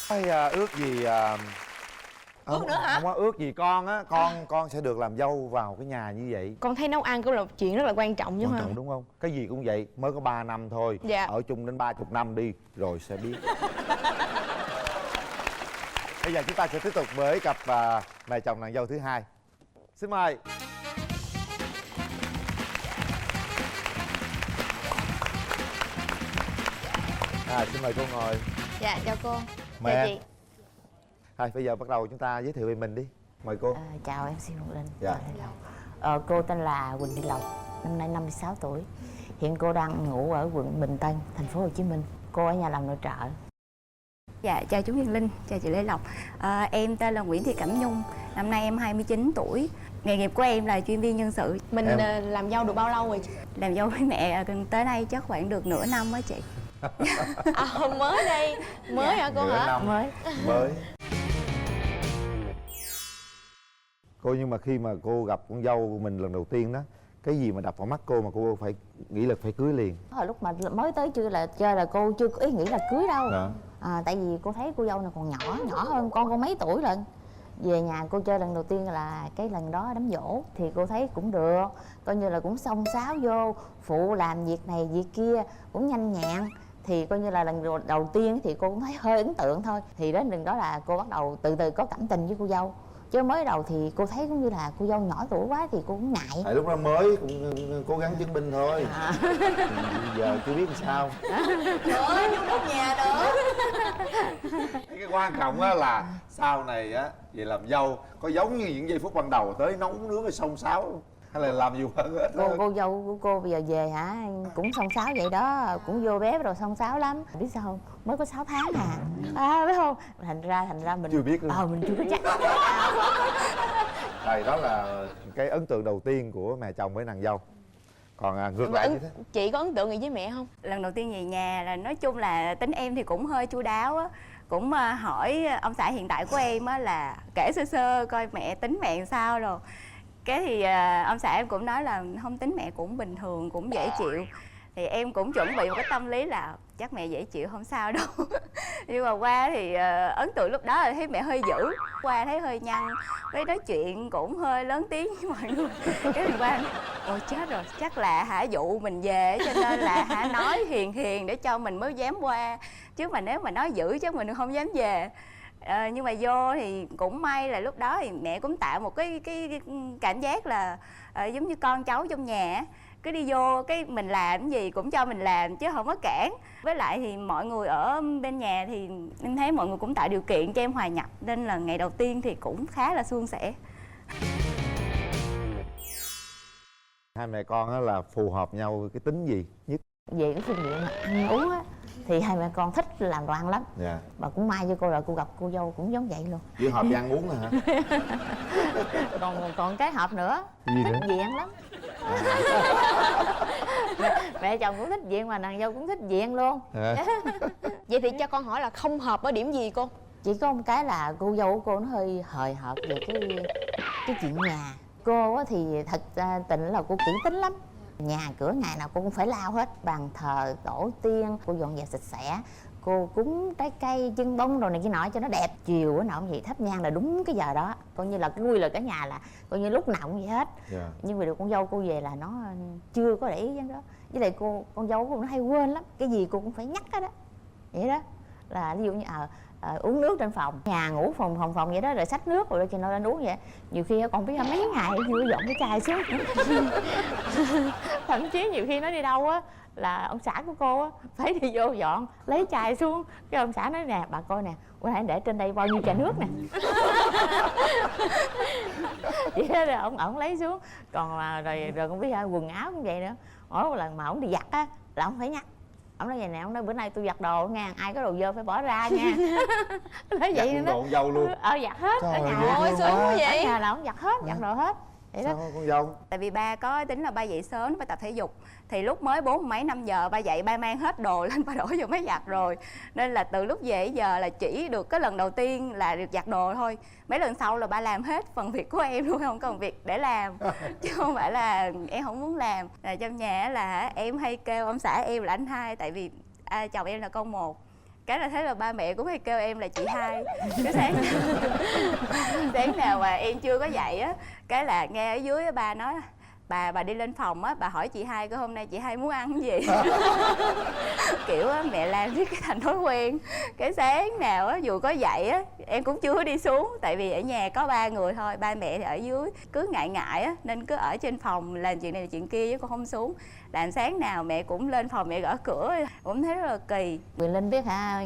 Ước gì Ước nữa hả? Không có ước gì con á, con sẽ được làm dâu vào cái nhà như vậy. Con thấy nấu ăn cũng là một chuyện rất là quan trọng chứ Quan ha. trọng đúng không? Cái gì cũng vậy, mới có 3 năm thôi. Dạ. Ở chung đến 30 năm đi rồi sẽ biết. Bây giờ chúng ta sẽ tiếp tục với cặp mẹ chồng nàng dâu thứ hai. Xin mời. Xin mời cô ngồi. Dạ chào cô. Mẹ. Chào chị. Bây giờ bắt đầu chúng ta giới thiệu về mình đi. Mời cô. Chào em xin Ngọc Linh. Dạ. Cô tên là Quỳnh Thị Lộc, năm nay 56 tuổi. Hiện cô đang ngủ ở quận Bình Tân, thành phố Hồ Chí Minh. Cô ở nhà làm nội trợ. Dạ, chào chú Hiền Linh, chào chị Lê Lộc. Em tên là Nguyễn Thị Cẩm Nhung, năm nay em 29 tuổi. Nghề nghiệp của em là chuyên viên nhân sự. Mình làm dâu được bao lâu rồi chị? Làm dâu với mẹ tới nay chắc khoảng được nửa năm á chị. Mới đây. Mới hả cô Nửa hả? năm. Mới. Cô, nhưng mà khi mà cô gặp con dâu của mình lần đầu tiên đó, cái gì mà đập vào mắt cô mà cô phải nghĩ là phải cưới liền? Hồi lúc mà mới tới chưa là chơi là cô chưa có ý nghĩ là cưới đâu. Dạ. Tại vì cô thấy cô dâu này còn nhỏ hơn con cô mấy tuổi lận. Về nhà cô chơi lần đầu tiên là cái lần đó đám giỗ thì cô thấy cũng được, coi như là cũng xông xáo vô, phụ làm việc này việc kia cũng nhanh nhẹn. Thì coi như là lần đầu tiên thì cô cũng thấy hơi ấn tượng thôi. Thì đến lần đó là cô bắt đầu từ từ có cảm tình với cô dâu. Chứ mới đầu thì cô thấy cũng như là cô dâu nhỏ tuổi quá thì cô cũng ngại. Tại lúc đó mới cũng cố gắng chứng minh thôi. Giờ chưa biết làm sao. Nữa, vô cốt nhà nữa. Cái quan trọng á là sau này á về làm dâu có giống như những giây phút ban đầu tới nấu nướng rồi xông xáo hay là làm nhiều hơn hết? Cô dâu của cô bây giờ về hả cũng xông xáo vậy đó, cũng vô bếp rồi xông xáo lắm. Biết sao không? Mới có 6 tháng biết không? Thành ra mình chưa biết luôn. Mình chưa có chắc. Đây đó là cái ấn tượng đầu tiên của mẹ chồng với nàng dâu. Còn ngược lại như thế. Chị có ấn tượng gì với mẹ không? Lần đầu tiên về nhà là nói chung là tính em thì cũng hơi chu đáo á. Cũng hỏi ông xã hiện tại của em á là kể sơ sơ coi mẹ tính mẹ làm sao rồi. Cái thì ông xã em cũng nói là không, tính mẹ cũng bình thường, cũng dễ chịu. Thì em cũng chuẩn bị một cái tâm lý là chắc mẹ dễ chịu không sao đâu. Nhưng mà qua thì ấn tượng lúc đó là thấy mẹ hơi dữ. Qua thấy hơi nhăn, với nói chuyện cũng hơi lớn tiếng với mọi người. Cái mình qua, ôi chết rồi, chắc là dụ mình về cho nên là nói hiền hiền để cho mình mới dám qua. Chứ mà nếu mà nói dữ chắc mình không dám về. Nhưng mà vô thì cũng may là lúc đó thì mẹ cũng tạo một cái cảm giác là giống như con cháu trong nhà. Cứ đi vô cái mình làm gì cũng cho mình làm chứ không có cản. Với lại thì mọi người ở bên nhà thì em thấy mọi người cũng tạo điều kiện cho em hòa nhập, nên là ngày đầu tiên thì cũng khá là suôn sẻ. Hai mẹ con á là phù hợp nhau cái tính gì nhất? Về cái phương diện ăn uống á thì hai mẹ con thích làm đồ ăn lắm. Dạ. Bà cũng may cho cô là cô gặp cô dâu cũng giống vậy luôn. Với hợp với ăn uống rồi hả? còn cái hợp nữa, Gì thích nữa? diện lắm. Mẹ chồng cũng thích diện mà nàng dâu cũng thích diện luôn. Vậy thì cho con hỏi là không hợp ở điểm gì cô? Chỉ có một cái là cô dâu của cô nó hơi hời hợt về cái chuyện nhà. Cô á thì thật ra tình là cô kỹ tính lắm. Nhà cửa ngày nào cô cũng phải lau hết, bàn thờ tổ tiên cô dọn dẹp sạch sẽ, cô cúng trái cây chân bông rồi này kia nọ cho nó đẹp. Chiều bữa nào cũng vậy, thắp nhang là đúng cái giờ đó, coi như là cái quy luật cả nhà là coi như lúc nào cũng vậy hết. Dạ. Nhưng mà được con dâu cô về là nó chưa có để ý đến đó. Với lại con dâu cô nó hay quên lắm, cái gì cô cũng phải nhắc hết đó. Vậy đó là ví dụ như uống nước trên phòng, nhà ngủ phòng vậy đó, rồi xách nước rồi cho nó lên uống vậy. Nhiều khi còn biết mấy ngày chưa dọn cái chai xuống. Thậm chí nhiều khi nó đi đâu á là ông xã của cô á phải đi vô dọn lấy chai xuống, cái ông xã nói nè bà coi nè, bữa nay để trên đây bao nhiêu chai nước nè. Vậy đó là ổng lấy xuống. Còn mà rồi không biết quần áo cũng vậy nữa, mỗi một lần mà ổng đi giặt á là ổng phải nhắc. Ông nói vậy nè, ông nói bữa nay tôi giặt đồ nha, ai có đồ dơ phải bỏ ra nha. Nói vậy nữa đó. Con dâu luôn. Giặt hết. Trời ở nhà ơi, ôi sướng quá vậy. ở nhà là ông giặt hết, giặt đồ hết. Vậy đó. Sao con dâu? Tại vì ba có tính là ba dậy sớm phải tập thể dục. Thì lúc mới 4 mấy 5 giờ ba dậy, ba mang hết đồ lên ba đổ vô máy giặt rồi. Nên là từ lúc về giờ là chỉ được cái lần đầu tiên là được giặt đồ thôi. Mấy lần sau là ba làm hết phần việc của em luôn, không còn việc để làm. Chứ không phải là em không muốn làm. Trong nhà là em hay kêu ông xã em là anh hai. Tại vì chồng em là con một. cái là thấy là ba mẹ cũng hay kêu em là chị hai. Cái sáng nào mà em chưa có dậy á, cái là nghe ở dưới á, ba nói bà đi lên phòng á, bà hỏi chị hai coi hôm nay chị hai muốn ăn cái gì. Kiểu á, mẹ làm riết cái thành thói quen. Cái sáng nào á, dù có dậy á, em cũng chưa có đi xuống. Tại vì ở nhà có 3 người thôi, ba mẹ thì ở dưới. Cứ ngại ngại á, nên cứ ở trên phòng làm chuyện này là chuyện kia chứ con không xuống. Làm sáng nào mẹ cũng lên phòng mẹ gõ cửa, cũng thấy rất là kỳ. Quyền Linh biết hả,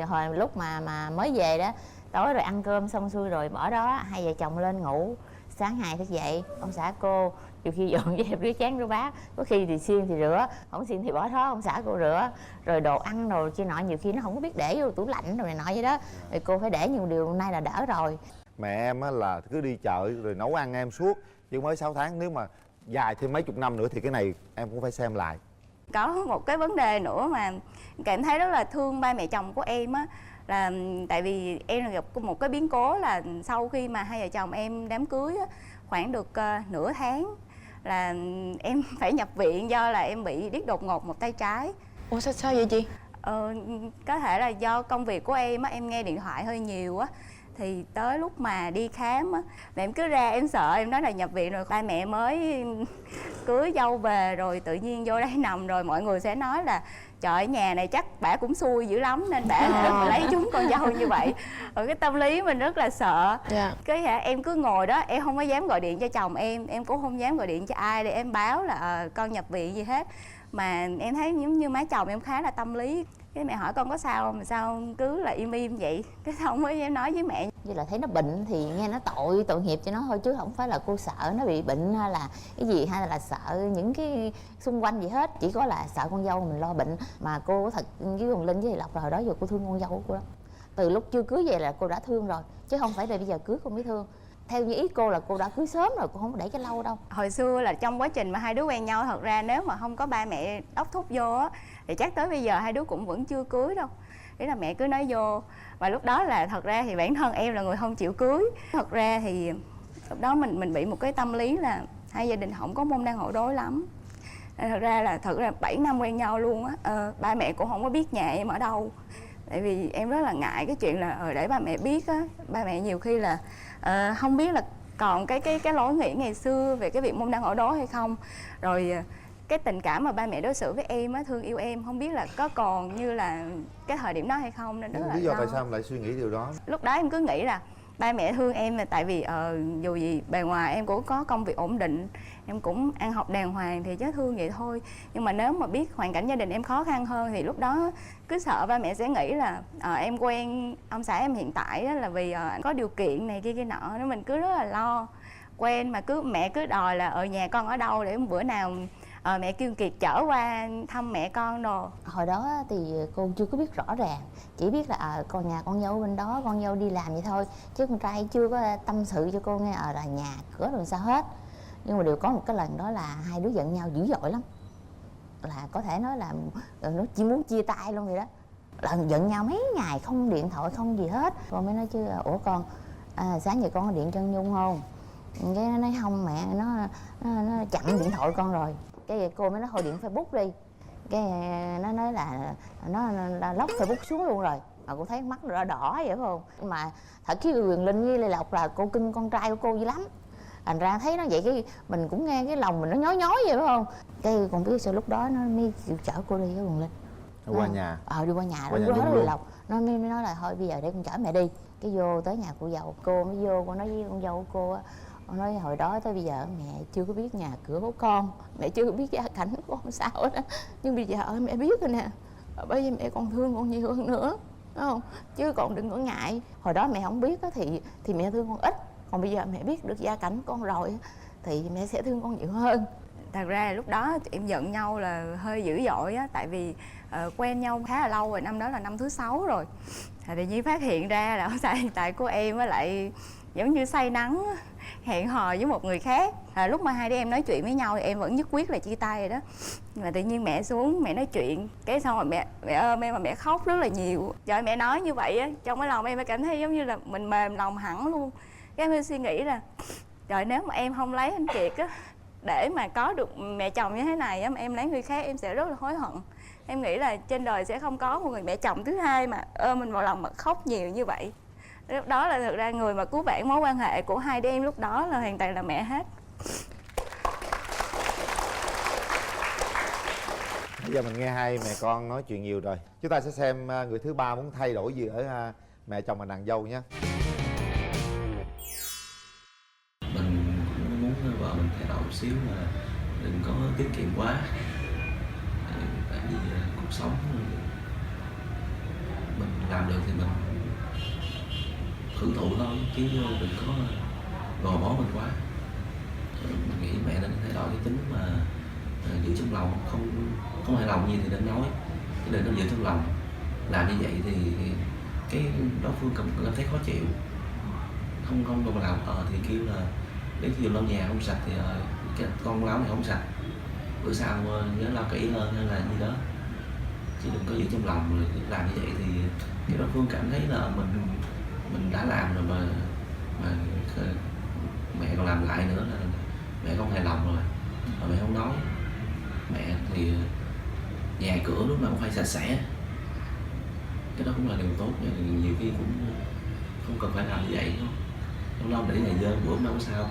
hồi lúc mà mới về đó, tối rồi ăn cơm xong xuôi rồi bỏ đó, hai vợ chồng lên ngủ. Sáng 2 thức dậy, ông xã cô nhiều khi dọn dẹp rửa chén rửa bát, có khi thì xiên thì rửa, không xiên thì bỏ đó, ông xã cô rửa. Rồi đồ ăn rồi kia nọ nhiều khi nó không có biết để vô tủ lạnh rồi này nọ vậy đó, thì cô phải để nhiều điều, nay là đỡ rồi. Mẹ em á là cứ đi chợ rồi nấu ăn em suốt, chứ mới 6 tháng, nếu mà dài thêm mấy chục năm nữa thì cái này em cũng phải xem lại. Có một cái vấn đề nữa mà cảm thấy rất là thương ba mẹ chồng của em á, là tại vì em gặp một cái biến cố là sau khi mà hai vợ chồng em đám cưới á, khoảng được nửa tháng là em phải nhập viện do là em bị điếc đột ngột một tay trái. Ủa sao vậy chị? Có thể là do công việc của em á, em nghe điện thoại hơi nhiều á, thì tới lúc mà đi khám á, mà em cứ ra em sợ, em nói là nhập viện rồi ba mẹ mới cưới dâu về rồi tự nhiên vô đây nằm rồi mọi người sẽ nói là trời ơi, nhà này chắc bả cũng xui dữ lắm nên bả lấy chúng con dâu như vậy. Rồi cái tâm lý mình rất là sợ. Cái em cứ ngồi đó, em không có dám gọi điện cho chồng em cũng không dám gọi điện cho ai để em báo là con nhập viện gì hết. Mà em thấy giống như má chồng em khá là tâm lý. Cái mẹ hỏi con có sao không, mà sao cứ là im im vậy, cái xong mới dám nói với mẹ. Như là thấy nó bệnh thì nghe nó tội nghiệp cho nó thôi, chứ không phải là cô sợ nó bị bệnh hay là cái gì, hay là sợ những cái xung quanh gì hết. Chỉ có là sợ con dâu mình lo bệnh. Mà cô thật với Hồng Linh với Lộc là hồi đó giờ cô thương con dâu của cô lắm. Từ lúc chưa cưới về là cô đã thương rồi, chứ không phải là bây giờ cưới cô mới thương. Theo như ý cô là cô đã cưới sớm rồi, cô không để cho lâu đâu. Hồi xưa là trong quá trình mà hai đứa quen nhau, thật ra nếu mà không có ba mẹ đốc thúc vô á thì chắc tới bây giờ hai đứa cũng vẫn chưa cưới đâu. Thế là mẹ cứ nói vô. Và lúc đó là thật ra thì bản thân em là người không chịu cưới. Thật ra thì lúc đó mình bị một cái tâm lý là hai gia đình không có môn đăng hộ đối lắm. Thật ra 7 năm quen nhau luôn á, ba mẹ cũng không có biết nhà em ở đâu. Tại vì em rất là ngại cái chuyện là để ba mẹ biết á, ba mẹ nhiều khi là không biết là còn cái lối nghĩ ngày xưa về cái việc môn đăng hộ đối hay không. Rồi cái tình cảm mà ba mẹ đối xử với em á, thương yêu em, không biết là có còn như là cái thời điểm đó hay không, nên rất là lý do lo. tại sao em lại suy nghĩ điều đó? Lúc đó em cứ nghĩ là ba mẹ thương em là tại vì dù gì bề ngoài em cũng có công việc ổn định, em cũng ăn học đàng hoàng thì chắc thương vậy thôi. Nhưng mà nếu mà biết hoàn cảnh gia đình em khó khăn hơn thì lúc đó cứ sợ ba mẹ sẽ nghĩ là em quen ông xã em hiện tại là vì có điều kiện này kia nọ, nên mình cứ rất là lo. Quen mà mẹ cứ đòi là ở nhà con ở đâu để bữa nào mẹ kêu Kiệt chở qua thăm mẹ con đồ. Hồi đó thì cô chưa có biết rõ ràng, chỉ biết là con nhà con dâu bên đó, con dâu đi làm vậy thôi, chứ con trai chưa có tâm sự cho cô nghe là nhà cửa rồi sao hết. Nhưng mà điều có một cái lần đó là hai đứa giận nhau dữ dội lắm, là có thể nói là nó chỉ muốn chia tay luôn vậy đó. Lần giận nhau mấy ngày không điện thoại không gì hết. Con mới nói chứ ủa con sáng giờ con có điện cho Nhung không? Cái nó nói không mẹ, nó chặn điện thoại con rồi. Cái cô mới nói thôi điện Facebook đi. Cái nó nói là nó lóc Facebook xuống luôn rồi. Mà cô thấy mắt nó đỏ vậy phải không? Mà thật khi Quyền Linh với Lê Lộc là cô cưng con trai của cô dữ lắm. Thành ra thấy nó vậy cái mình cũng nghe cái lòng mình nó nhói nhói vậy phải không? Cái còn biết sao lúc đó nó mới chịu chở cô đi với Quyền Linh. Qua nhà. Đi qua nhà lúc đó Lê Lộc nó mới nói là thôi bây giờ để con chở mẹ đi. Cái vô tới nhà cô dâu, cô mới vô cô nói với con dâu của cô á. Con nói hồi đó tới bây giờ mẹ chưa có biết nhà cửa của con, mẹ chưa có biết gia cảnh của con sao đó. Nhưng bây giờ mẹ biết rồi nè, bởi vì mẹ còn thương con nhiều hơn nữa, đúng không? Chứ còn đừng có ngại. Hồi đó mẹ không biết thì mẹ thương con ít, còn bây giờ mẹ biết được gia cảnh con rồi thì mẹ sẽ thương con nhiều hơn. Thật ra lúc đó em giận nhau là hơi dữ dội á, tại vì quen nhau khá là lâu rồi, năm đó là năm thứ 6 rồi. Thì tự nhiên phát hiện ra là ông xã hiện tại của em với lại giống như say nắng hẹn hò với một người khác. Lúc mà hai đứa em nói chuyện với nhau thì em vẫn nhất quyết là chia tay rồi đó. Nhưng mà tự nhiên mẹ xuống mẹ nói chuyện, cái xong rồi mẹ ôm em mà mẹ khóc rất là nhiều. Trời, mẹ nói như vậy á, trong cái lòng em cảm thấy giống như là mình mềm lòng hẳn luôn. Cái em suy nghĩ là trời, nếu mà em không lấy anh Kiệt á để mà có được mẹ chồng như thế này á, mà em lấy người khác em sẽ rất là hối hận. Em nghĩ là trên đời sẽ không có một người mẹ chồng thứ hai mà ôm mình vào lòng mà khóc nhiều như vậy. Lúc đó là thực ra người mà cứu vãn mối quan hệ của hai đứa em lúc đó là hoàn toàn là mẹ hết. Bây giờ mình nghe hai mẹ con nói chuyện nhiều rồi, chúng ta sẽ xem người thứ ba muốn thay đổi gì ở mẹ chồng và nàng dâu nhé. Mình cũng muốn vợ mình thay đổi một xíu mà đừng có tiết kiệm quá, tại vì cuộc sống mình làm được thì mình hưởng thụ thôi, chứ đừng có gò bó mình quá. Mình nghĩ mẹ nên thay đổi cái tính mà giữ trong lòng, không hài lòng gì thì nên nói, chứ đừng có giữ trong lòng. Làm như vậy thì cái đối phương cảm thấy khó chịu, không đồng làm thì kêu là đến khi lau nhà không sạch thì cái con áo này không sạch, bữa sau nhớ lau kỹ hơn hay là gì đó, chứ đừng có giữ trong lòng. Rồi làm như vậy thì cái đối phương cảm thấy là mình đã làm rồi mà mẹ còn làm lại nữa là mẹ không hài lòng rồi mà mẹ không nói. Mẹ thì nhà cửa lúc nào cũng phải sạch sẽ, cái đó cũng là điều tốt, nhưng nhiều khi cũng không cần phải làm như vậy đâu, lâu lâu để ngày dơ bữa đâu có sao.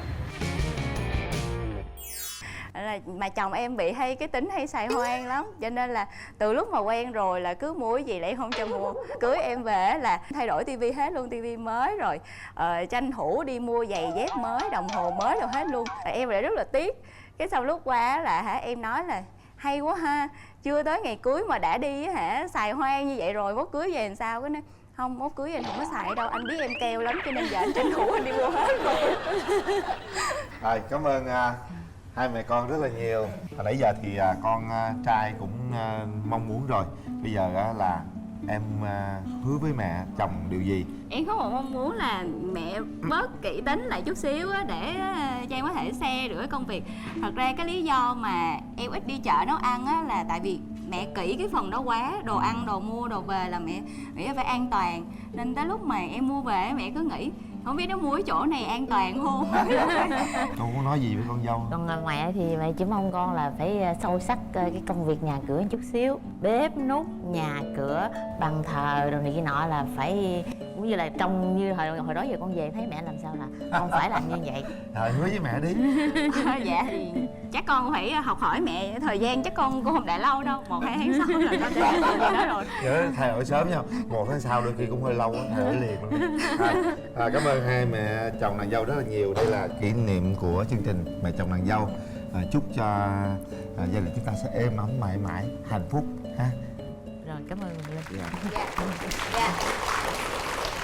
Là mà chồng em bị hay cái tính hay xài hoang lắm, cho nên là từ lúc mà quen rồi là cứ mua cái gì lại không cho mua. Cưới em về là thay đổi tivi hết luôn, tivi mới rồi tranh thủ đi mua giày dép mới, đồng hồ mới rồi hết luôn. Em lại rất là tiếc. Cái sau lúc qua là em nói là hay quá ha, chưa tới ngày cưới mà đã đi xài hoang như vậy rồi, mốt cưới về làm sao? Cái nói không, mốt cưới về không có xài đâu, anh biết em keo lắm cho nên giờ anh tranh thủ anh đi mua hết rồi. Rồi, cảm ơn hai mẹ con rất là nhiều. Hồi nãy giờ thì con trai cũng mong muốn rồi. Bây giờ là em hứa với mẹ chồng điều gì? Em có một mong muốn là mẹ bớt kỹ tính lại chút xíu á, để cho em có thể xe được cái công việc. Thật ra cái lý do mà em ít đi chợ nấu ăn á là tại vì mẹ kỹ cái phần đó quá, đồ ăn, đồ mua, đồ về là mẹ phải an toàn. Nên tới lúc mà em mua về mẹ cứ nghĩ không biết nó mua cái chỗ này an toàn không. Con có nói gì với con dâu? Còn mẹ thì mẹ chỉ mong con là phải sâu sắc cái công việc nhà cửa một chút xíu, bếp núc, nhà cửa, bàn thờ rồi này kia nọ là phải cũng như là trông như hồi đó giờ con về thấy mẹ làm sao là con phải làm như vậy. Hứa với mẹ đi. Dạ thì chắc con phải học hỏi mẹ, thời gian chắc con cũng không để lâu đâu, 1-2 tháng sau là con sẽ làm đó rồi. Nhớ thay đổi sớm nha, 1 tháng sau đôi khi cũng hơi lâu á, thay đổi liền luôn. Cảm ơn hai mẹ chồng nàng dâu rất là nhiều. Đây là kỷ niệm của chương trình mẹ chồng nàng dâu. Chúc cho gia đình chúng ta sẽ êm ấm mãi mãi hạnh phúc ha. Rồi, cảm ơn mình Linh. Dạ.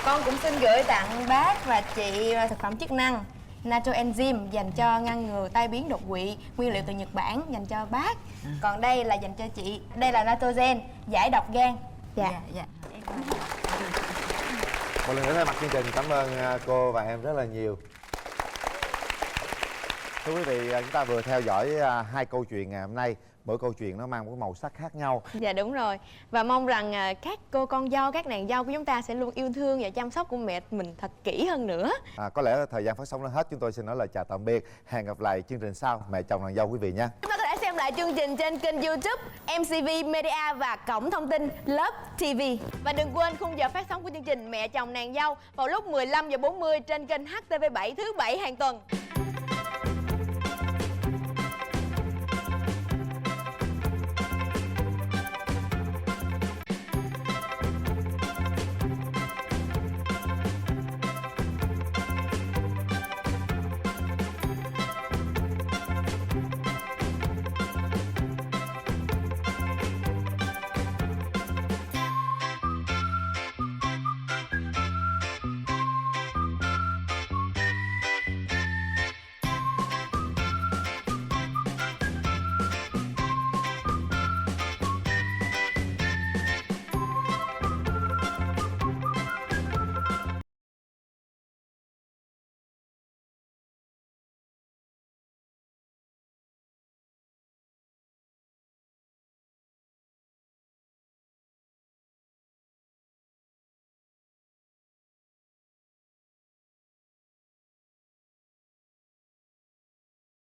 Con cũng xin gửi tặng bác và chị thực phẩm chức năng Nato Enzyme dành cho ngăn ngừa tai biến đột quỵ, nguyên liệu từ Nhật Bản dành cho bác. Còn đây là dành cho chị. Đây là Natogen giải độc gan. Dạ. Một lần nữa thay mặt chương trình cảm ơn cô và em rất là nhiều. Thưa quý vị, chúng ta vừa theo dõi 2 câu chuyện ngày hôm nay. Mỗi câu chuyện nó mang một màu sắc khác nhau. Dạ đúng rồi. Và mong rằng các cô con dâu, các nàng dâu của chúng ta sẽ luôn yêu thương và chăm sóc của mẹ mình thật kỹ hơn nữa. Có lẽ thời gian phát sóng đã hết. Chúng tôi xin nói lời chào tạm biệt. Hẹn gặp lại chương trình sau mẹ chồng nàng dâu quý vị nha. Chúng ta có thể xem lại chương trình trên kênh YouTube MCV Media và cổng thông tin Love TV. Và đừng quên khung giờ phát sóng của chương trình Mẹ chồng nàng dâu vào lúc 15:40 trên kênh HTV7 thứ 7 hàng tuần.